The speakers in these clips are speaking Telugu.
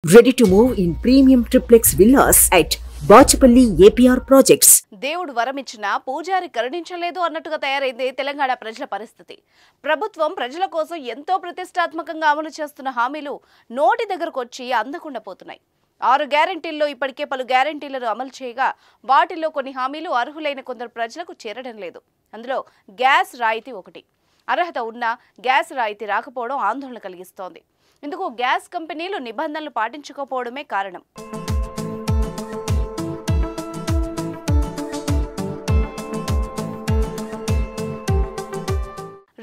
Ready to move in premium triplex villas at Bachapalli APR Projects. దేవుడు వరమిచ్చిన పూజారి కరుణించలేదు అన్నట్టుగా తయారైంది తెలంగాణ ప్రజల పరిస్థితి. ప్రభుత్వం ప్రజల కోసం ఎంతో ప్రతిష్టాత్మకంగా అమలు చేస్తున్న హామీలు నోటి దగ్గరకు వచ్చి అందకుండా పోతున్నాయి. 6 గ్యారెంటీల్లో ఇప్పటికే పలు గ్యారెంటీలను అమలు చేయగా వాటిల్లో కొన్ని హామీలు అర్హులైన కొందరు ప్రజలకు చేరడం లేదు. అందులో గ్యాస్ రాయితీ ఒకటి. అర్హత ఉన్నా గ్యాస్ రాయితీ రాకపోవడం ఆందోళన కలిగిస్తోంది. ఇందుకు గ్యాస్ కంపెనీలు నిబంధనలు పాటించకపోవడమే కారణం.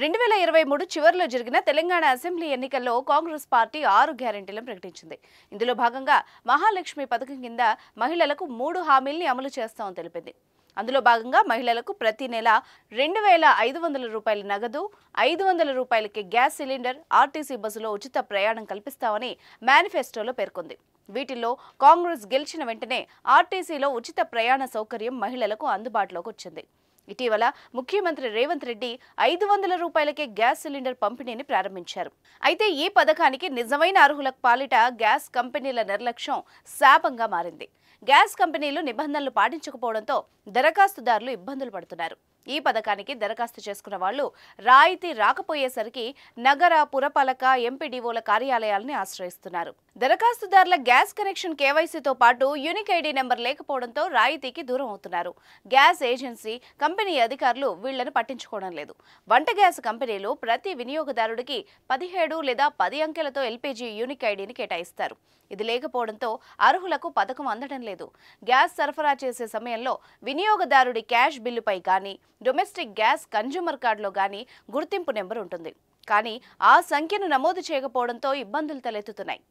రెండు 2023 చివరిలో జరిగిన తెలంగాణ అసెంబ్లీ ఎన్నికల్లో కాంగ్రెస్ పార్టీ 6 గ్యారెంటీలను ప్రకటించింది. ఇందులో భాగంగా మహాలక్ష్మి పథకం కింద మహిళలకు 3 హామీల్ని అమలు చేస్తామని తెలిపింది. అందులో భాగంగా మహిళలకు ప్రతి నెల 2,500 రూపాయల నగదు, 500 రూపాయలకి గ్యాస్ సిలిండర్, ఆర్టీసీ బస్సులో ఉచిత ప్రయాణం కల్పిస్తామని మేనిఫెస్టోలో పేర్కొంది. వీటిల్లో కాంగ్రెస్ గెలిచిన వెంటనే ఆర్టీసీలో ఉచిత ప్రయాణ సౌకర్యం మహిళలకు అందుబాటులోకి వచ్చింది. ఇటీవల ముఖ్యమంత్రి రేవంత్ రెడ్డి 500 రూపాయలకే గ్యాస్ సిలిండర్ పంపిణీని ప్రారంభించారు. అయితే ఈ పథకానికి నిజమైన అర్హులకు పాలిట గ్యాస్ కంపెనీల నిర్లక్ష్యం శాపంగా మారింది. గ్యాస్ కంపెనీలు నిబంధనలు పాటించకపోవడంతో దరఖాస్తుదారులు ఇబ్బందులు పడుతున్నారు. ఈ పథకానికి దరఖాస్తు చేసుకున్న వాళ్లు రాయితీ రాకపోయేసరికి నగర, పురపాలక, ఎంపీడీఓల కార్యాలయాలని ఆశ్రయిస్తున్నారు. దరఖాస్తుదారుల గ్యాస్ కనెక్షన్ కేవైసీతో పాటు యూనిక్ ఐడి నెంబర్ లేకపోవడంతో రాయితీకి దూరం అవుతున్నారు. గ్యాస్ ఏజెన్సీ, కంపెనీ అధికారులు వీళ్లను పట్టించుకోవడం లేదు. వంట గ్యాస్ కంపెనీలు ప్రతి వినియోగదారుడికి 17 లేదా 10 అంకెలతో ఎల్పీజీ యూనిక్ ఐడిని కేటాయిస్తారు. ఇది లేకపోవడంతో అర్హులకు పథకం అందడం లేదు. గ్యాస్ సరఫరా చేసే సమయంలో వినియోగదారుడి క్యాష్ బిల్లుపై కానీ, డొమెస్టిక్ గ్యాస్ కన్జ్యూమర్ కార్డులో కానీ గుర్తింపు నెంబర్ ఉంటుంది. కానీ ఆ సంఖ్యను నమోదు చేయకపోవడంతో ఇబ్బందులు తలెత్తుతున్నాయి.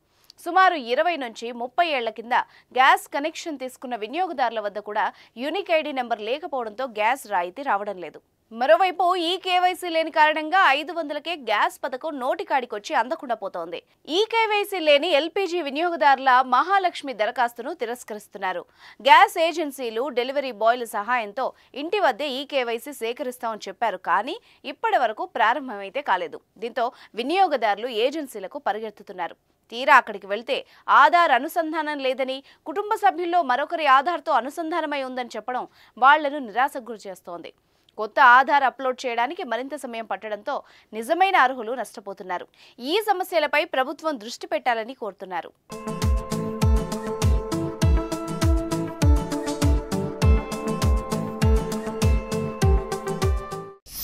సుమారు 20 నుంచి 30 ఏళ్ల కింద గ్యాస్ కనెక్షన్ తీసుకున్న వినియోగదారుల వద్ద కూడా యూనిక్ ఐడి నెంబర్ లేకపోవడంతో గ్యాస్ రాయితీ రావడం లేదు. మరోవైపు ఈ కేవైసీ లేని కారణంగా 500కే గ్యాస్ పథకం నోటికాడికొచ్చి అందకుండా పోతోంది. ఈ కేవైసీ లేని ఎల్పీజీ వినియోగదారుల మహాలక్ష్మి దరఖాస్తును తిరస్కరిస్తున్నారు. గ్యాస్ ఏజెన్సీలు, డెలివరీ బాయ్ల సహాయంతో ఇంటి వద్దే ఈ కేవైసీ సేకరిస్తామని చెప్పారు. కానీ ఇప్పటి వరకు ప్రారంభమైతే కాలేదు. దీంతో వినియోగదారులు ఏజెన్సీలకు పరిగెత్తుతున్నారు. తీరా అక్కడికి వెళ్తే ఆధార్ అనుసంధానం లేదని, కుటుంబ సభ్యుల్లో మరొకరి ఆధార్తో అనుసంధానమై ఉందని చెప్పడం వాళ్లను నిరాశకు గురి చేస్తోంది. కొత్త ఆధార్ అప్లోడ్ చేయడానికి మరింత సమయం పట్టడంతో నిజమైన అర్హులు నష్టపోతున్నారు. ఈ సమస్యలపై ప్రభుత్వం దృష్టి పెట్టాలని కోరుతున్నారు.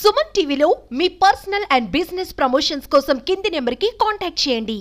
సుమన్ టీవీలో మీ పర్సనల్ అండ్ బిజినెస్ ప్రమోషన్స్ కోసం కింది నెంబర్కి కాంటాక్ట్ చేయండి.